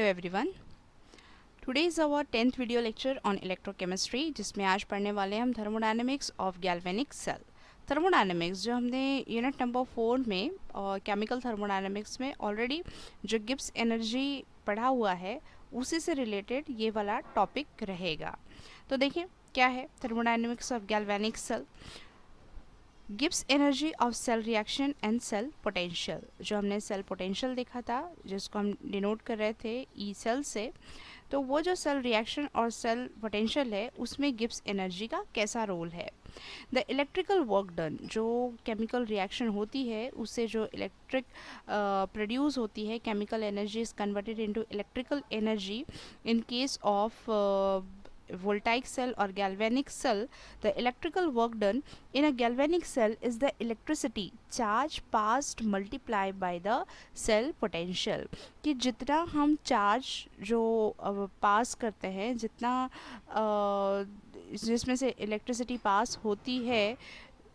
Everyone, today is our 10th video lecture on electrochemistry, जिसमें आज पढ़ने वाले हैं हम thermodynamics of galvanic cell. Thermodynamics जो हमने यूनिट नंबर 4 में और केमिकल थर्मोडायनेमिक्स में ऑलरेडी जो गिब्स एनर्जी पढ़ा हुआ है उसी से रिलेटेड ये वाला टॉपिक रहेगा। तो देखिए क्या है thermodynamics of galvanic cell. Gibbs energy of cell reaction and cell potential, जो हमने सेल पोटेंशियल देखा था जिसको हम डिनोट कर रहे थे ई सेल से, तो वो जो सेल रिएक्शन और सेल पोटेंशियल है उसमें गिब्स एनर्जी का कैसा रोल है। द इलेक्ट्रिकल वर्क डन, जो केमिकल रिएक्शन होती है उससे जो इलेक्ट्रिक प्रोड्यूस होती है, chemical energy is converted into electrical energy in case of voltaic cell or galvanic cell. The electrical work done in a galvanic cell is the electricity charge passed multiplied by the cell potential, कि जितना हम charge जो पास करते हैं, जितना जिसमें से electricity pass होती है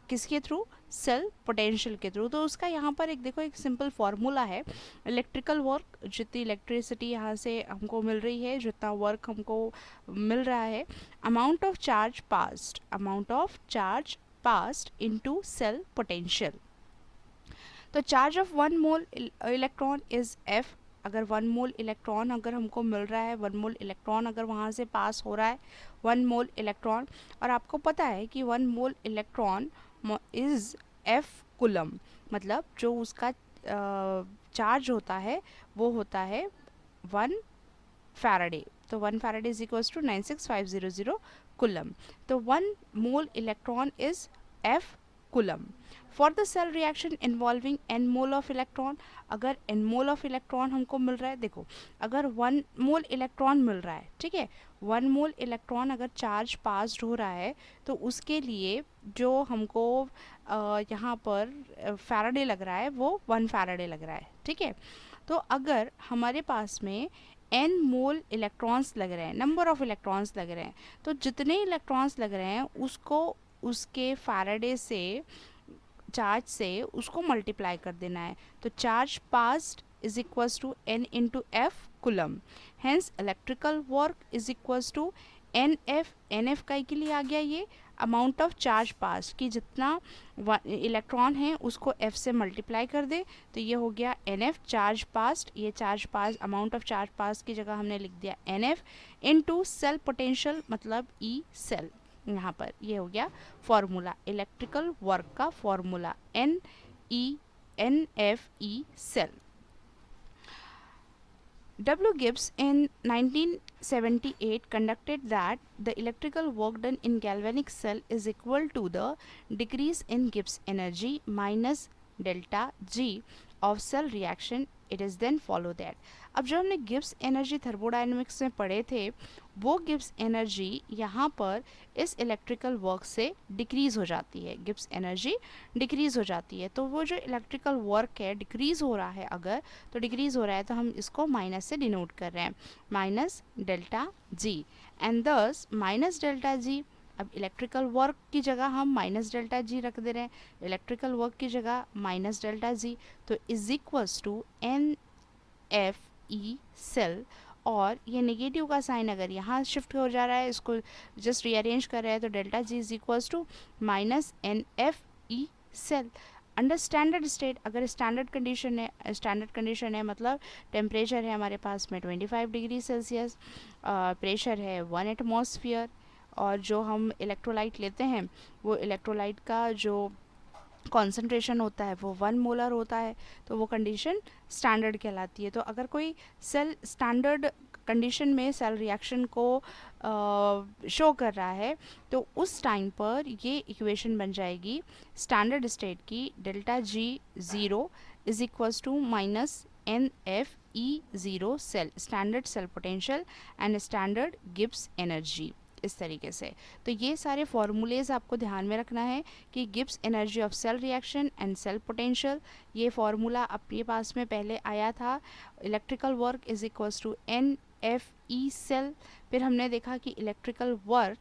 किसके थ्रू, सेल पोटेंशियल के थ्रू। तो उसका यहाँ पर एक देखो एक सिंपल फार्मूला है, इलेक्ट्रिकल वर्क, जितनी इलेक्ट्रिसिटी यहाँ से हमको मिल रही है, जितना वर्क हमको मिल रहा है, amount of charge passed into cell potential. तो charge of 1 mole electron is F. अगर 1 मोल इलेक्ट्रॉन अगर हमको मिल रहा है, 1 मोल इलेक्ट्रॉन अगर वहाँ से पास हो रहा है, 1 मोल इलेक्ट्रॉन, और आपको पता है कि 1 mole electron is F coulomb, मतलब जो उसका चार्ज होता है वो होता है 1 फैराडे। तो 1 faraday is equals to 96500 coulomb. तो 1 mole electron is F coulomb. For the cell reaction involving n mole of electron, अगर n मोल ऑफ इलेक्ट्रॉन हमको मिल रहा है, देखो अगर 1 मोल इलेक्ट्रॉन मिल रहा है, ठीक है, 1 मोल इलेक्ट्रॉन अगर चार्ज पास्ड हो रहा है तो उसके लिए जो हमको यहाँ पर फैराडे लग रहा है वो 1 फैराडे लग रहा है, ठीक है। तो अगर हमारे पास में n मोल इलेक्ट्रॉन्स लग रहे हैं, नंबर ऑफ इलेक्ट्रॉन्स लग रहे हैं, तो जितने इलेक्ट्रॉन्स लग रहे हैं उसको उसके फैराडे से चार्ज से उसको मल्टीप्लाई कर देना है। तो charge passed is equals to n into F coulomb. Hence electrical work is equals to N F का के लिए आ गया ये अमाउंट ऑफ चार्ज पास, कि जितना इलेक्ट्रॉन है उसको f से मल्टीप्लाई कर दे, तो ये हो गया NF चार्ज पास्ट। ये charge pass amount of charge pass की जगह हमने लिख दिया NF इनटू सेल पोटेंशियल, मतलब ई सेल। यहाँ पर ये हो गया फॉर्मूला, इलेक्ट्रिकल वर्क का formula NF cell. W. Gibbs in 1978 conducted that the electrical work done in galvanic cell is equal to the decrease in Gibbs energy minus delta G of cell reaction. It is then follow that. अब जो हमने Gibbs energy thermodynamics में पढ़े थे, वो Gibbs energy यहाँ पर इस इलेक्ट्रिकल वर्क से डिक्रीज़ हो जाती है, गिब्स एनर्जी डिक्रीज़ हो जाती है। तो वो जो इलेक्ट्रिकल वर्क है डिक्रीज़ हो रहा है, अगर तो डिक्रीज़ हो रहा है तो हम इसको माइनस से डिनोट कर रहे हैं, माइनस डेल्टा जी, एंड दस माइनस डेल्टा जी। अब इलेक्ट्रिकल वर्क की जगह हम माइनस डेल्टा जी रख दे रहे हैं, इलेक्ट्रिकल वर्क की जगह माइनस डेल्टा जी, तो is equals to N F E cell. और ये नेगेटिव का साइन अगर यहाँ शिफ्ट हो जा रहा है, इसको जस्ट रीअरेंज कर रहे हैं, तो delta G is equals to minus N F E cell. Under standard state, अगर स्टैंडर्ड कंडीशन है मतलब टेम्परेचर है हमारे पास में 25 डिग्री सेल्सियस, प्रेशर है 1 एटमॉस्फेयर, और जो हम इलेक्ट्रोलाइट लेते हैं वो इलेक्ट्रोलाइट का जो कॉन्सेंट्रेशन होता है वो 1 मोलर होता है, तो वो कंडीशन स्टैंडर्ड कहलाती है। तो अगर कोई सेल स्टैंडर्ड कंडीशन में सेल रिएक्शन को शो कर रहा है तो उस टाइम पर ये इक्वेशन बन जाएगी स्टैंडर्ड स्टेट की, delta G zero is equals to minus N F E zero cell, standard cell potential and standard Gibbs energy, इस तरीके से। तो ये सारे फॉर्मूलेज आपको ध्यान में रखना है कि Gibbs energy of cell reaction and cell potential, ये फॉर्मूला आपके पास में पहले आया था, electrical work is equals to N F E cell. फिर हमने देखा कि इलेक्ट्रिकल वर्क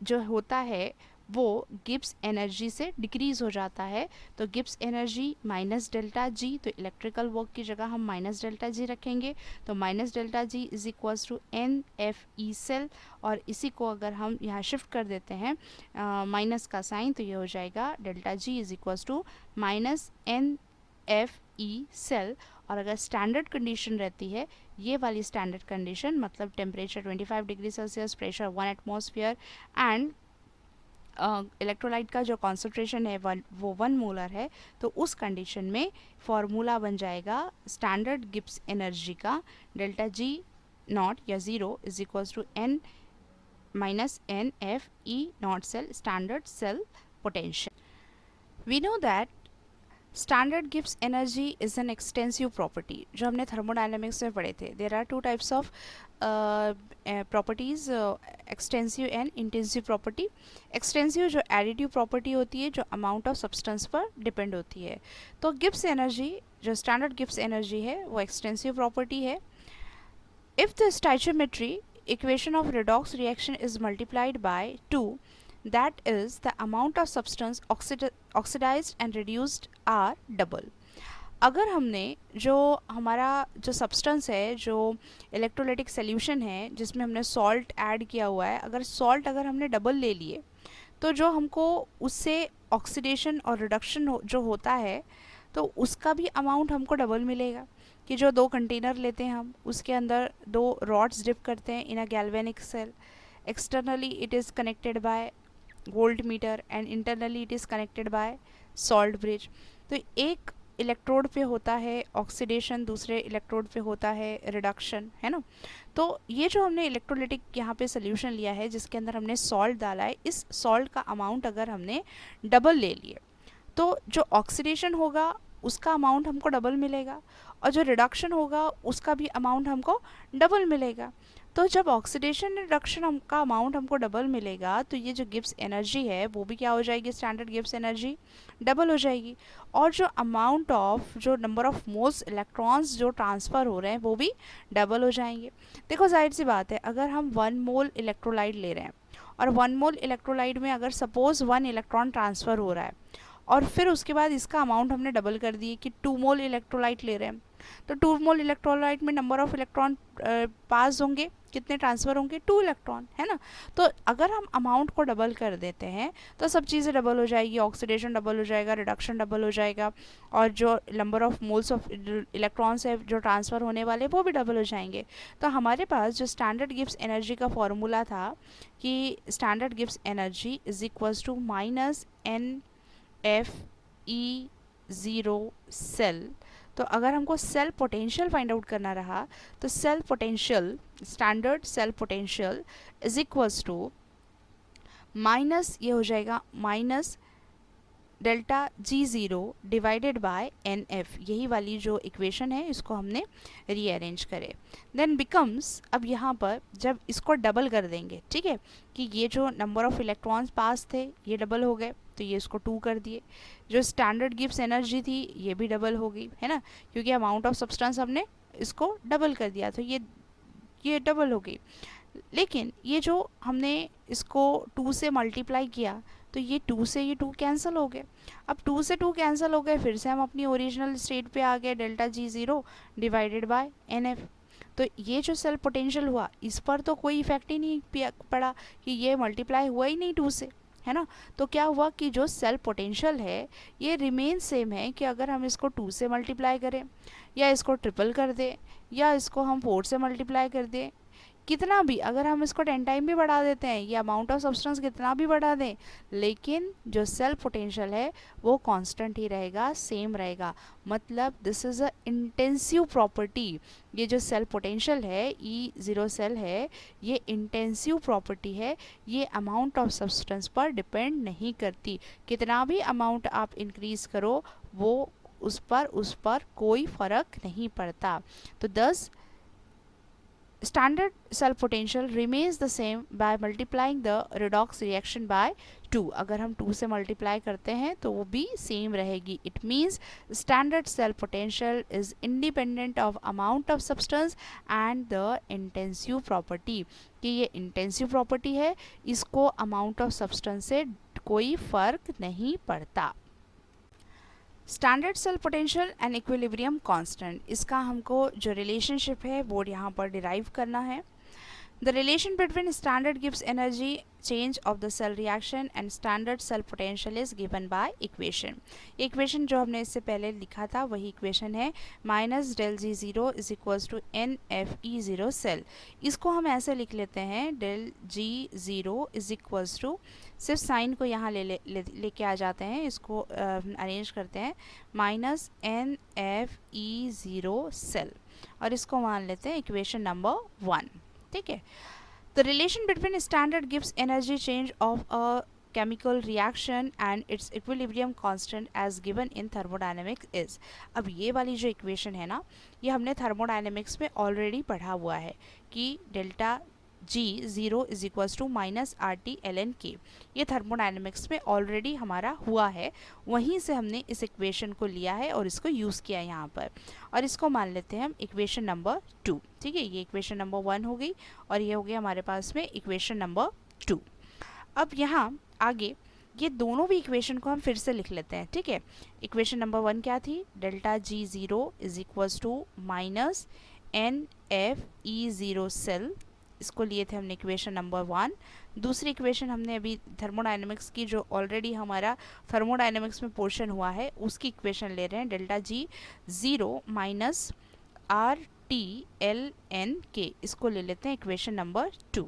जो होता है वो गिब्स एनर्जी से डिक्रीज़ हो जाता है। तो Gibbs energy minus delta G, तो इलेक्ट्रिकल वर्क की जगह हम माइनस डेल्टा जी रखेंगे। तो minus delta G is equals to N F E cell, और इसी को अगर हम यहाँ शिफ्ट कर देते हैं माइनस का साइन, तो ये हो जाएगा delta G is equals to minus N F E cell. और अगर स्टैंडर्ड कंडीशन रहती है, ये वाली स्टैंडर्ड कंडीशन मतलब temperature 25 degree Celsius, pressure 1 atmosphere and electrolyte का जो कॉन्सेंट्रेशन है वो 1 मोलर है, तो उस कंडीशन में फॉर्मूला बन जाएगा स्टैंडर्ड गिब्स एनर्जी का डेल्टा जी नॉट या zero is equals to N minus N F E not cell standard cell potential. We know that standard Gibbs energy is an extensive property, जो हमने thermodynamics में पढ़े थे। There are two types of properties, extensive and intensive property. Extensive जो additive property होती है, जो amount of substance पर डिपेंड होती है। तो गिब्स एनर्जी, जो स्टैंडर्ड गिब्स एनर्जी है, वो एक्सटेंसिव प्रॉपर्टी है। If the stoichiometry equation of redox reaction is multiplied by 2, that is the amount of substance oxidized and reduced are double। अगर हमने जो हमारा जो सब्सटेंस है, जो इलेक्ट्रोलाइटिक सोल्यूशन है जिसमें हमने सॉल्ट ऐड किया हुआ है, अगर सॉल्ट अगर हमने डबल ले लिए, तो जो हमको उससे ऑक्सीडेशन और रिडक्शन जो होता है, तो उसका भी अमाउंट हमको डबल मिलेगा। कि जो 2 कंटेनर लेते हैं हम, उसके अंदर 2 रॉड्स डिप करते हैं in a galvanic cell. Externally it is connected by voltmeter and internally it is connected by salt bridge. तो एक इलेक्ट्रोड पे होता है ऑक्सीडेशन, दूसरे इलेक्ट्रोड पे होता है रिडक्शन, है ना। तो ये जो हमने इलेक्ट्रोलिटिक यहाँ पे सोल्यूशन लिया है जिसके अंदर हमने सॉल्ट डाला है, इस सॉल्ट का अमाउंट अगर हमने डबल ले लिए, तो जो ऑक्सीडेशन होगा उसका अमाउंट हमको डबल मिलेगा, और जो रिडक्शन होगा उसका भी अमाउंट हमको डबल मिलेगा। तो जब ऑक्सीडेशन रिडक्शन का अमाउंट हमको डबल मिलेगा, तो ये जो गिब्स एनर्जी है वो भी क्या हो जाएगी, स्टैंडर्ड गिब्स एनर्जी डबल हो जाएगी। और जो अमाउंट ऑफ, जो नंबर ऑफ मोल्स इलेक्ट्रॉन्स जो ट्रांसफ़र हो रहे हैं वो भी डबल हो जाएंगे। देखो जाहिर सी बात है, अगर हम 1 मोल इलेक्ट्रोलाइट ले रहे हैं और 1 मोल इलेक्ट्रोलाइट में अगर सपोज़ 1 इलेक्ट्रॉन ट्रांसफ़र हो रहा है, और फिर उसके बाद इसका अमाउंट हमने डबल कर दिए कि 2 मोल इलेक्ट्रोलाइट ले रहे हैं, तो 2 मोल इलेक्ट्रोलाइट में नंबर ऑफ इलेक्ट्रॉन पास होंगे, कितने ट्रांसफ़र होंगे, 2 इलेक्ट्रॉन, है ना। तो अगर हम अमाउंट को डबल कर देते हैं तो सब चीज़ें डबल हो जाएगी, ऑक्सीडेशन डबल हो जाएगा, रिडक्शन डबल हो जाएगा, और जो number of moles of electrons है जो ट्रांसफ़र होने वाले वो भी डबल हो जाएंगे। तो हमारे पास जो स्टैंडर्ड गिब्स एनर्जी का फॉर्मूला था कि standard Gibbs energy is equals to minus N F E zero cell. तो अगर हमको सेल पोटेंशियल फाइंड आउट करना रहा, तो cell potential, standard cell potential is equals to minus, ये हो जाएगा minus delta G zero divided by N F. यही वाली जो इक्वेशन है इसको हमने रीअरेंज करे, देन बिकम्स, अब यहाँ पर जब इसको डबल कर देंगे, ठीक है, कि ये जो नंबर ऑफ इलेक्ट्रॉन्स पास थे ये डबल हो गए, तो ये इसको 2 कर दिए। जो स्टैंडर्ड गिब्स एनर्जी थी ये भी डबल हो गई, है ना, क्योंकि अमाउंट ऑफ सब्सटेंस हमने इसको डबल कर दिया, तो ये डबल हो गई। लेकिन ये जो हमने इसको 2 से मल्टीप्लाई किया, तो ये 2 से ये 2 कैंसिल हो गए। अब 2 से 2 कैंसिल हो गए, फिर से हम अपनी ओरिजिनल स्टेट पे आ गए, delta G zero divided by N F. तो ये जो सेल पोटेंशियल हुआ इस पर तो कोई इफेक्ट ही नहीं पड़ा, कि ये मल्टीप्लाई हुआ ही नहीं 2 से, है ना। तो क्या हुआ कि जो सेल पोटेंशियल है ये रिमेन सेम है, कि अगर हम इसको 2 से मल्टीप्लाई करें, या इसको ट्रिपल कर दें, या इसको हम 4 से मल्टीप्लाई कर दें, कितना भी, अगर हम इसको 10 टाइम भी बढ़ा देते हैं, या अमाउंट ऑफ सब्सटेंस कितना भी बढ़ा दें, लेकिन जो सेल पोटेंशियल है वो कांस्टेंट ही रहेगा, सेम रहेगा। मतलब this is a intensive property. ये जो सेल पोटेंशियल है, ई ज़ीरो सेल है, ये इंटेंसिव प्रॉपर्टी है, ये अमाउंट ऑफ सब्सटेंस पर डिपेंड नहीं करती। कितना भी अमाउंट आप इंक्रीज़ करो वो उस पर कोई फ़र्क नहीं पड़ता। तो 10 standard cell potential remains the same by multiplying the redox reaction by 2। अगर हम 2 से मल्टीप्लाई करते हैं तो वो भी सेम रहेगी। It means standard cell potential is independent of amount of substance and the intensive property, कि ये इंटेंसिव प्रॉपर्टी है, इसको अमाउंट ऑफ सब्सटेंस से कोई फर्क नहीं पड़ता। Standard cell potential and equilibrium constant, इसका हमको जो रिलेशनशिप है वो यहाँ पर डिराइव करना है। The relation between standard Gibbs energy change of the cell reaction and standard cell potential is given by equation. Equation जो हमने इससे पहले लिखा था वही इक्वेशन है minus del G zero is equals to N F E zero cell. इसको हम ऐसे लिख लेते हैं del G zero is equals to, सिर्फ साइन को यहाँ लेके आ जाते हैं, इसको अरेंज करते हैं minus N F E zero cell और इसको मान लेते हैं इक्वेशन नंबर 1। ठीक है, द रिलेशन बिटवीन स्टैंडर्ड गिव्स energy change of a chemical reaction and its equilibrium constant as given in thermodynamics is. अब ये वाली जो इक्वेशन है ना, ये हमने थर्मोडायनेमिक्स में ऑलरेडी पढ़ा हुआ है कि delta G zero is equals to minus R T L N K, ये थर्मोडायनेमिक्स में ऑलरेडी हमारा हुआ है, वहीं से हमने इस इक्वेशन को लिया है और इसको यूज़ किया है यहाँ पर, और इसको मान लेते हैं हम इक्वेशन नंबर 2। ठीक है, ये इक्वेशन नंबर 1 हो गई और ये हो गया हमारे पास में इक्वेशन नंबर 2। अब यहाँ आगे ये दोनों भी इक्वेशन को हम फिर से लिख लेते हैं। ठीक है, इक्वेशन नंबर 1 क्या थी, delta G zero is equals to minus N F E zero cell, इसको लिए थे हमने इक्वेशन नंबर 1। दूसरी इक्वेशन हमने अभी थर्मोडायनेमिक्स की जो ऑलरेडी हमारा थर्मोडायनेमिक्स में पोर्शन हुआ है उसकी इक्वेशन ले रहे हैं, delta G zero minus R T L N K, इसको ले लेते हैं इक्वेशन नंबर 2।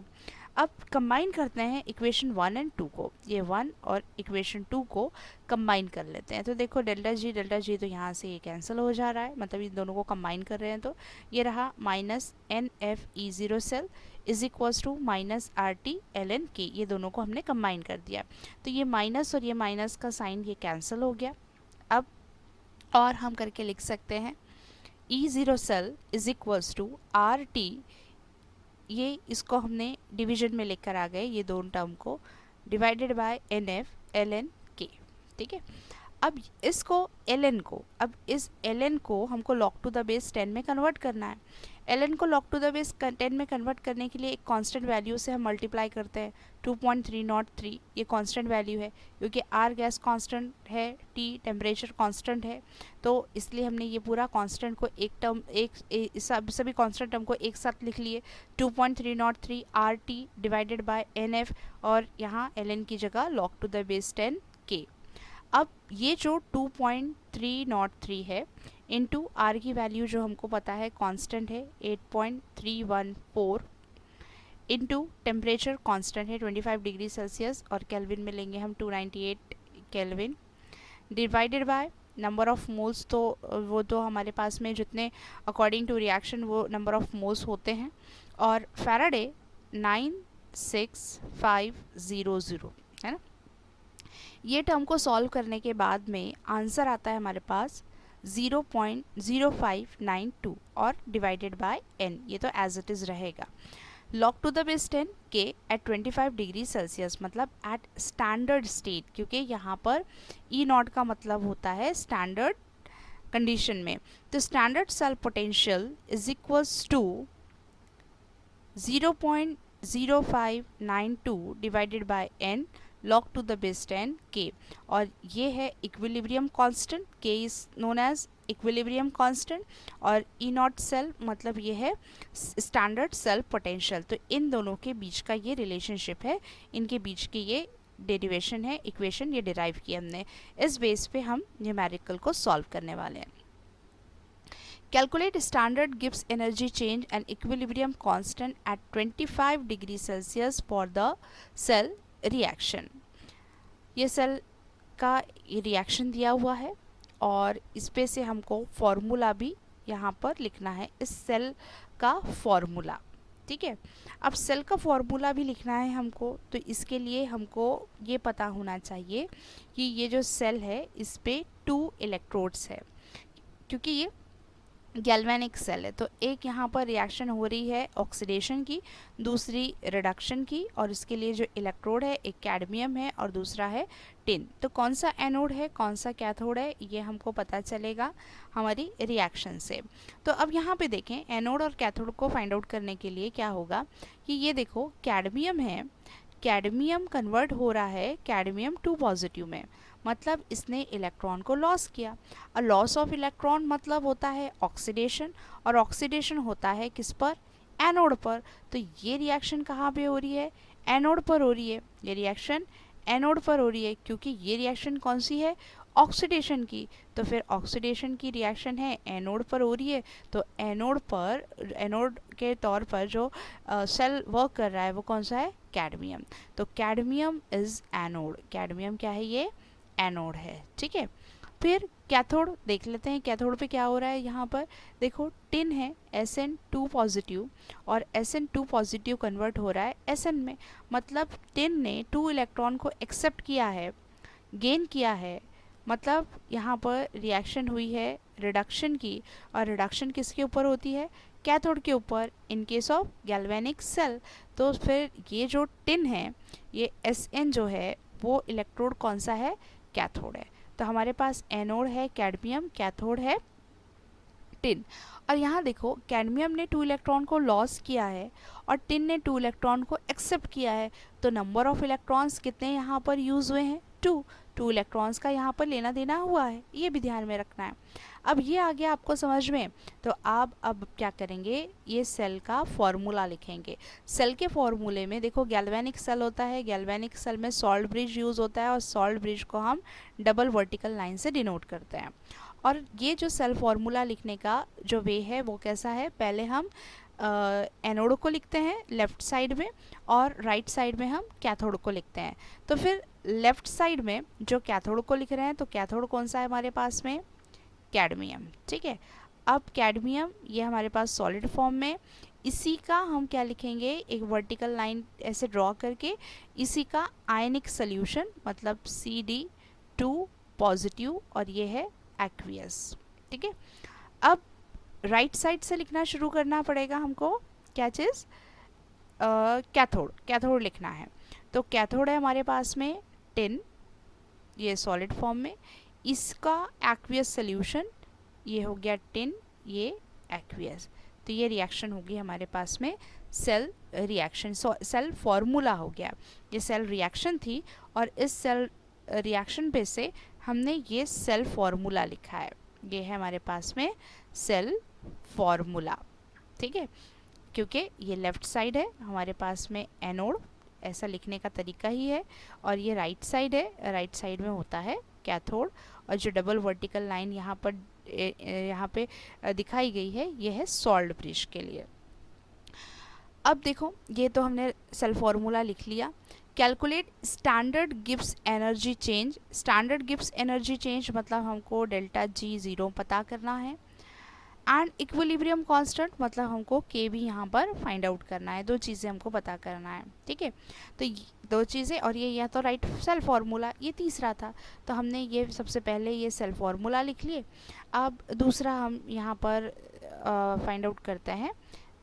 अब कंबाइन करते हैं इक्वेशन 1 एंड 2 को, ये 1 और इक्वेशन 2 को कंबाइन कर लेते हैं। तो देखो डेल्टा जी तो यहाँ से ये कैंसिल हो जा रहा है, मतलब इन दोनों को कंबाइन कर रहे हैं तो ये रहा minus N F E zero cell is equals to minus R T L N K, ये दोनों को हमने कंबाइन कर दिया। तो ये माइनस और ये माइनस का साइन ये कैंसिल हो गया। अब और हम करके लिख सकते हैं E zero cell is equals to R T, ये इसको हमने डिवीजन में लेकर आ गए ये दोनों टर्म को, divided by N F L N K. ठीक है, अब इसको एल एन को, अब इस एल एन को हमको लॉग टू द बेस 10 में कन्वर्ट करना है। एल एन को लॉग टू द बेस 10 में कन्वर्ट करने के लिए एक कांस्टेंट वैल्यू से हम मल्टीप्लाई करते हैं, 2.303 ये कांस्टेंट वैल्यू है, क्योंकि आर गैस कांस्टेंट है, टी टेम्परेचर कांस्टेंट है, तो इसलिए हमने ये पूरा कांस्टेंट को एक टर्म सभी कांस्टेंट टर्म को एक साथ लिख लिए, 2.303 R T divided by N F और यहाँ एल एन की जगह लॉग टू द बेस 10 के। अब ये जो 2.303 है इनटू आर की वैल्यू जो हमको पता है कांस्टेंट है 8.314 इनटू टेम्परेचर कांस्टेंट है 25 डिग्री सेल्सियस और केल्विन में लेंगे हम 298 kelvin, divided by number of moles, तो वो तो हमारे पास में जितने अकॉर्डिंग टू रिएक्शन वो नंबर ऑफ मोल्स होते हैं, और फैराडे 96500 है ना। ये टर्म को सॉल्व करने के बाद में आंसर आता है हमारे पास 0.0592 और डिवाइडेड बाय n, ये तो एज इट इज़ रहेगा। लॉग टू द बेस 10 के एट 25 डिग्री सेल्सियस, मतलब एट स्टैंडर्ड स्टेट, क्योंकि यहाँ पर ई नॉट का मतलब होता है स्टैंडर्ड कंडीशन में। तो standard cell potential is equals to 0.0592 divided by n log to the base 10 k, और ये है equilibrium constant, k is known as equilibrium constant, और ई नॉट सेल मतलब ये है स्टैंडर्ड सेल पोटेंशियल। तो इन दोनों के बीच का ये रिलेशनशिप है, इनके बीच की ये डेरिवेशन है, इक्वेशन ये डिराइव की हमने। इस बेस पे हम न्यूमेरिकल को सॉल्व करने वाले हैं। Calculate standard Gibbs energy change and equilibrium constant at 25 degree Celsius for the cell reaction. ये सेल का रिएक्शन दिया हुआ है और इस पे से हमको फॉर्मूला भी यहाँ पर लिखना है, इस सेल का फॉर्मूला। ठीक है, अब सेल का फॉर्मूला भी लिखना है हमको, तो इसके लिए हमको ये पता होना चाहिए कि ये जो सेल है इस पे 2 इलेक्ट्रोड्स है, क्योंकि ये गैल्वेनिक सेल है। तो एक यहाँ पर रिएक्शन हो रही है ऑक्सीडेशन की, दूसरी रिडक्शन की, और इसके लिए जो इलेक्ट्रोड है एक कैडमियम है और दूसरा है टिन। तो कौन सा एनोड है कौन सा कैथोड है ये हमको पता चलेगा हमारी रिएक्शन से। तो अब यहाँ पे देखें एनोड और कैथोड को फाइंड आउट करने के लिए क्या होगा कि ये देखो कैडमियम है, कैडमियम कन्वर्ट हो रहा है कैडमियम 2 पॉजिटिव में, मतलब इसने इलेक्ट्रॉन को लॉस किया। और लॉस ऑफ इलेक्ट्रॉन मतलब होता है ऑक्सीडेशन, और ऑक्सीडेशन होता है किस पर, एनोड पर। तो ये रिएक्शन कहाँ पे हो रही है, एनोड पर हो रही है। ये रिएक्शन एनोड पर हो रही है, क्योंकि ये रिएक्शन कौन सी है, ऑक्सीडेशन की। तो फिर ऑक्सीडेशन की रिएक्शन है, एनोड पर हो रही है। तो एनोड पर, एनोड के तौर पर जो सेल वर्क कर रहा है वो कौन सा है, कैडमियम। तो कैडमियम इज एनोड, कैडमियम क्या है, ये एनोड है। ठीक है, फिर कैथोड देख लेते हैं। कैथोड पे क्या हो रहा है, यहाँ पर देखो टिन है Sn2 पॉजिटिव, और Sn2 पॉजिटिव कन्वर्ट हो रहा है Sn में, मतलब टिन ने 2 इलेक्ट्रॉन को एक्सेप्ट किया है, गेन किया है। मतलब यहाँ पर रिएक्शन हुई है रिडक्शन की, और रिडक्शन किसके ऊपर होती है, कैथोड के ऊपर, in case of galvanic cell. तो फिर ये जो टिन है, ये Sn जो है वो इलेक्ट्रोड कौन सा है, कैथोड है। तो हमारे पास एनोड है कैडमियम, कैथोड है टिन। और यहाँ देखो कैडमियम ने 2 इलेक्ट्रॉन को लॉस किया है और टिन ने 2 इलेक्ट्रॉन को एक्सेप्ट किया है। तो नंबर ऑफ इलेक्ट्रॉन्स कितने यहाँ पर यूज़ हुए हैं, 2 इलेक्ट्रॉन्स का यहाँ पर लेना देना हुआ है, ये भी ध्यान में रखना है। अब ये आ गया आपको समझ में। तो आप अब क्या करेंगे, ये सेल का फॉर्मूला लिखेंगे। सेल के फॉर्मूले में देखो गैल्वेनिक सेल होता है, गैल्वेनिक सेल में सॉल्ट ब्रिज यूज़ होता है, और सॉल्ट ब्रिज को हम डबल वर्टिकल लाइन से डिनोट करते हैं। और ये जो सेल फॉर्मूला लिखने का जो वे है वो कैसा है, पहले हम एनोड को लिखते हैं लेफ़्ट साइड में, और राइट साइड में हम कैथोड को लिखते हैं। तो फिर लेफ़्ट साइड में जो कैथोड को लिख रहे हैं, तो कैथोड कौन सा है हमारे पास में, कैडमियम। ठीक है, अब कैडमियम ये हमारे पास सॉलिड फॉर्म में, इसी का हम क्या लिखेंगे, एक वर्टिकल लाइन ऐसे ड्रॉ करके, इसी का आयनिक सोल्यूशन, मतलब Cd2 पॉजिटिव, और ये है एक्वियस। ठीक है, अब राइट साइड से लिखना शुरू करना पड़ेगा हमको, क्या चीज़, कैथोड, कैथोड लिखना है। तो कैथोड है हमारे पास में टिन, ये सॉलिड फॉर्म में, इसका एक्वियस सोल्यूशन, ये हो गया टिन, ये एक्वियस। तो ये रिएक्शन होगी हमारे पास में सेल रिएक्शन, सेल फॉर्मूला हो गया। ये सेल रिएक्शन थी, और इस सेल रिएक्शन पे से हमने ये सेल फॉर्मूला लिखा है। ये है हमारे पास में सेल फॉर्मूला। ठीक है, क्योंकि ये लेफ़्ट साइड है हमारे पास में एनोड, ऐसा लिखने का तरीका ही है, और ये राइट साइड है, राइट साइड में होता है कैथोड। और जो डबल वर्टिकल लाइन यहाँ पे दिखाई गई है, ये है सॉल्ट ब्रिज के लिए। अब देखो ये तो हमने सेल फॉर्मूला लिख लिया। Calculate standard Gibbs energy change. Standard Gibbs energy change मतलब हमको डेल्टा जी ज़ीरो पता करना है, एंड इक्विलिब्रियम कांस्टेंट मतलब हमको के भी यहाँ पर फाइंड आउट करना है। 2 चीज़ें हमको पता करना है। ठीक है, तो 2 चीज़ें, और ये या तो राइट सेल फार्मूला, ये तीसरा था। तो हमने ये सबसे पहले ये सेल फार्मूला लिख लिए। अब दूसरा हम यहाँ पर फाइंड आउट करते हैं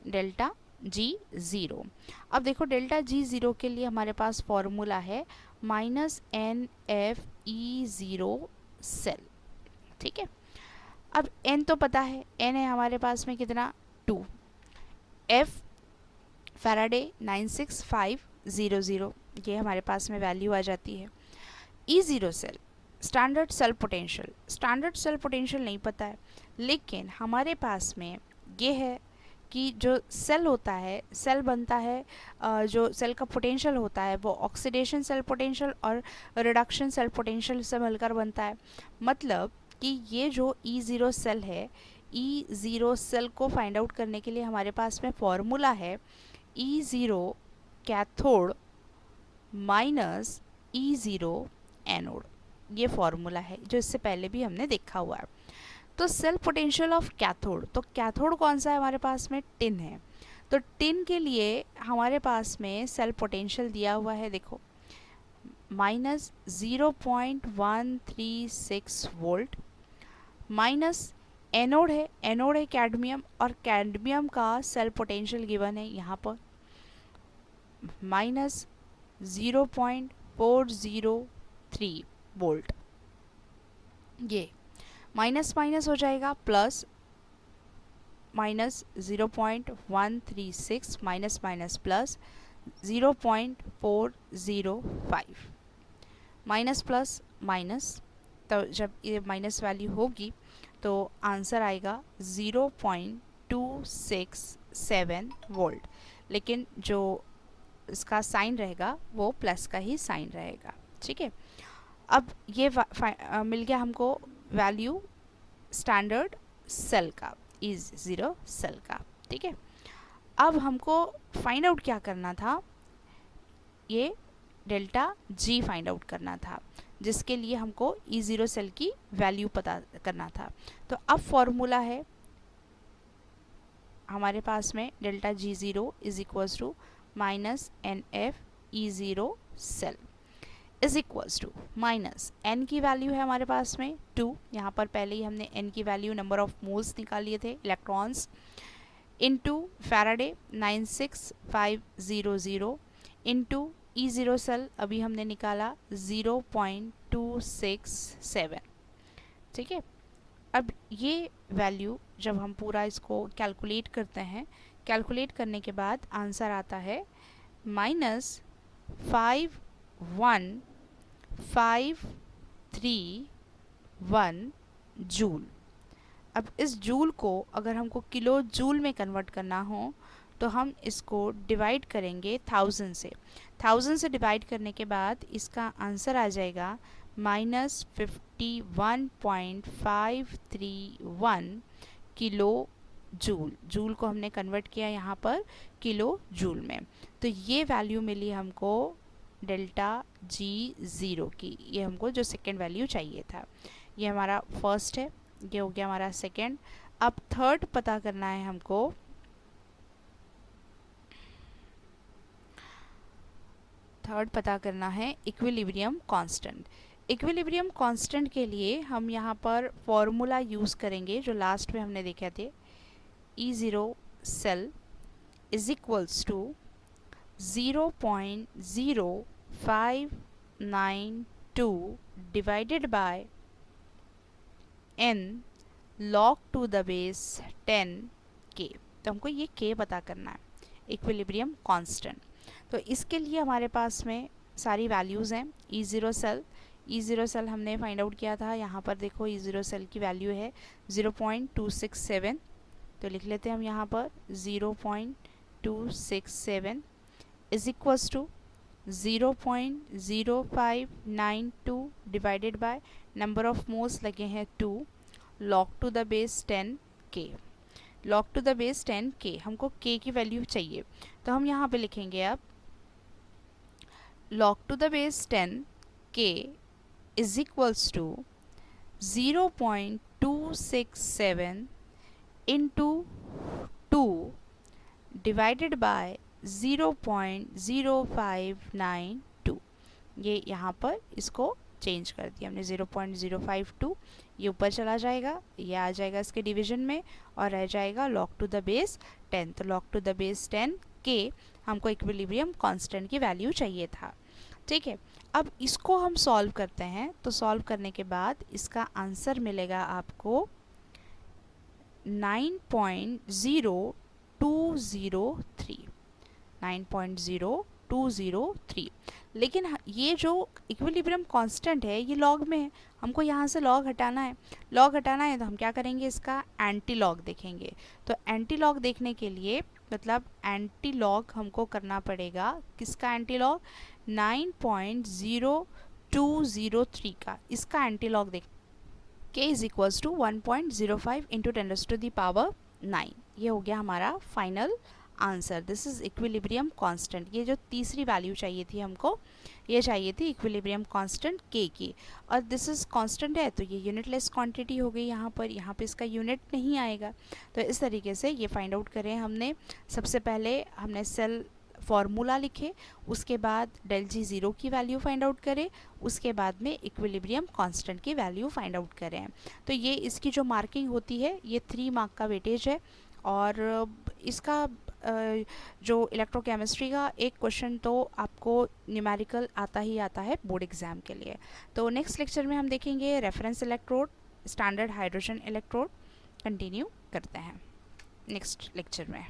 डेल्टा जी ज़ीरो। अब देखो डेल्टा जी ज़ीरो के लिए हमारे पास फॉर्मूला है -NFE0 सेल। ठीक है, अब n तो पता है, n है हमारे पास में कितना, 2, F फैराडे 96500, ये हमारे पास में वैल्यू आ जाती है। E0 cell, standard cell potential, standard cell potential नहीं पता है, लेकिन हमारे पास में ये है कि जो सेल होता है, सेल बनता है, जो सेल का पोटेंशियल होता है वो ऑक्सीडेशन सेल पोटेंशियल और रिडक्शन सेल पोटेंशियल से मिलकर बनता है। मतलब कि ये जो E0 सेल है, E0 सेल को फाइंड आउट करने के लिए हमारे पास में फॉर्मूला है E0 cathode minus E0 anode. ये फॉर्मूला है जो इससे पहले भी हमने देखा हुआ है। तो सेल पोटेंशियल ऑफ कैथोड, तो कैथोड कौन सा है हमारे पास में, टिन है। तो टिन के लिए हमारे पास में सेल पोटेंशियल दिया हुआ है, देखो -0.136 वोल्ट, माइनस एनोड है कैडमियम, और कैडमियम का सेल पोटेंशियल गिवन है यहाँ पर -0.403 वोल्ट। ये माइनस माइनस हो जाएगा plus, -0.136 minus minus plus 0.405 minus plus minus, तो जब ये माइनस वैल्यू होगी तो आंसर आएगा 0.267 वोल्ट, लेकिन जो इसका साइन रहेगा वो प्लस का ही साइन रहेगा। ठीक है, अब ये मिल गया हमको वैल्यू स्टैंडर्ड सेल का, E0 सेल का। ठीक है, अब हमको फाइंड आउट क्या करना था, ये डेल्टा जी फाइंड आउट करना था, जिसके लिए हमको E0 सेल की वैल्यू पता करना था। तो अब फॉर्मूला है हमारे पास में delta G0 is equals to minus NF E0 cell is equals to minus n की वैल्यू है हमारे पास में 2, यहाँ पर पहले ही हमने n की वैल्यू नंबर ऑफ मोल्स निकाल लिए थे electrons, into faraday 96500 into E0 cell अभी हमने निकाला 0.267। ठीक है, अब ये वैल्यू जब हम पूरा इसको कैलकुलेट करते हैं, कैलकुलेट करने के बाद आंसर आता है -51531 जूल। अब इस जूल को अगर हमको किलो जूल में कन्वर्ट करना हो तो हम इसको डिवाइड करेंगे 1000 से। 1000 से डिवाइड करने के बाद इसका आंसर आ जाएगा -51.531 किलो जूल। जूल को हमने कन्वर्ट किया यहाँ पर किलो जूल में, तो ये वैल्यू मिली हमको डेल्टा G0 की। ये हमको जो सेकेंड वैल्यू चाहिए था, ये हमारा फर्स्ट है, ये हो गया हमारा सेकेंड। अब थर्ड पता करना है हमको, थर्ड पता करना है इक्विलिब्रियम कांस्टेंट। इक्विलिब्रियम कांस्टेंट के लिए हम यहाँ पर फॉर्मूला यूज़ करेंगे जो लास्ट में हमने देखे थे, E0 cell is equals to 0.0592 divided by n log to the base 10 k। तो हमको ये k पता करना है, इक्विलिब्रियम कांस्टेंट। तो इसके लिए हमारे पास में सारी वैल्यूज़ हैं। E0 सेल हमने फाइंड आउट किया था, यहाँ पर देखो E0 सेल की वैल्यू है 0.267, तो लिख लेते हैं हम यहाँ पर 0.267 is equals to 0.0592 divided by number of moles लगे हैं 2 log to the base 10 k। log to the base 10 k, हमको k की वैल्यू चाहिए, तो हम यहाँ पे लिखेंगे अब log to the base 10 k is equals to 0.267 into 2 divided by 0.0592। ये यहाँ पर इसको चेंज कर दिया हमने 0.052, ये ऊपर चला जाएगा, ये आ जाएगा इसके डिवीजन में और रह जाएगा log टू द बेस 10। तो log टू द बेस 10 के हमको इक्विलिब्रियम कांस्टेंट की वैल्यू चाहिए था। ठीक है, अब इसको हम सॉल्व करते हैं, तो सॉल्व करने के बाद इसका आंसर मिलेगा आपको 9.0203। लेकिन ये जो इक्विलिब्रियम कांस्टेंट है ये लॉग में है, हमको यहाँ से लॉग हटाना है। लॉग हटाना है तो हम क्या करेंगे, इसका एंटी लॉग देखेंगे। तो एंटी लॉग देखने के लिए मतलब एंटी लॉग हमको करना पड़ेगा, किसका एंटी लॉग, 9.0203 का, इसका एंटी लॉग देख k is equals to 1.05 into 10⁻9। ये हो गया हमारा final answer. This is equilibrium constant. ये जो तीसरी वैल्यू चाहिए थी हमको, ये चाहिए थी इक्विलिब्रियम कांस्टेंट k की, और दिस इज कांस्टेंट है तो ये यूनिटलेस क्वांटिटी हो गई यहाँ पर इसका यूनिट नहीं आएगा। तो इस तरीके से ये फाइंड आउट करें हमने। सबसे पहले हमने सेल फॉर्मूला लिखे, उसके बाद डेल G0 की वैल्यू फाइंड आउट करें, उसके बाद में इक्विलिब्रियम कांस्टेंट की वैल्यू फाइंड आउट करें। तो ये इसकी जो मार्किंग होती है ये 3 मार्क का वेटेज है, और इसका जो इलेक्ट्रोकेमिस्ट्री का एक क्वेश्चन तो आपको न्यूमेरिकल आता ही आता है बोर्ड एग्जाम के लिए। तो नेक्स्ट लेक्चर में हम देखेंगे reference electrode, standard hydrogen electrode. Continue करते हैं नेक्स्ट लेक्चर में।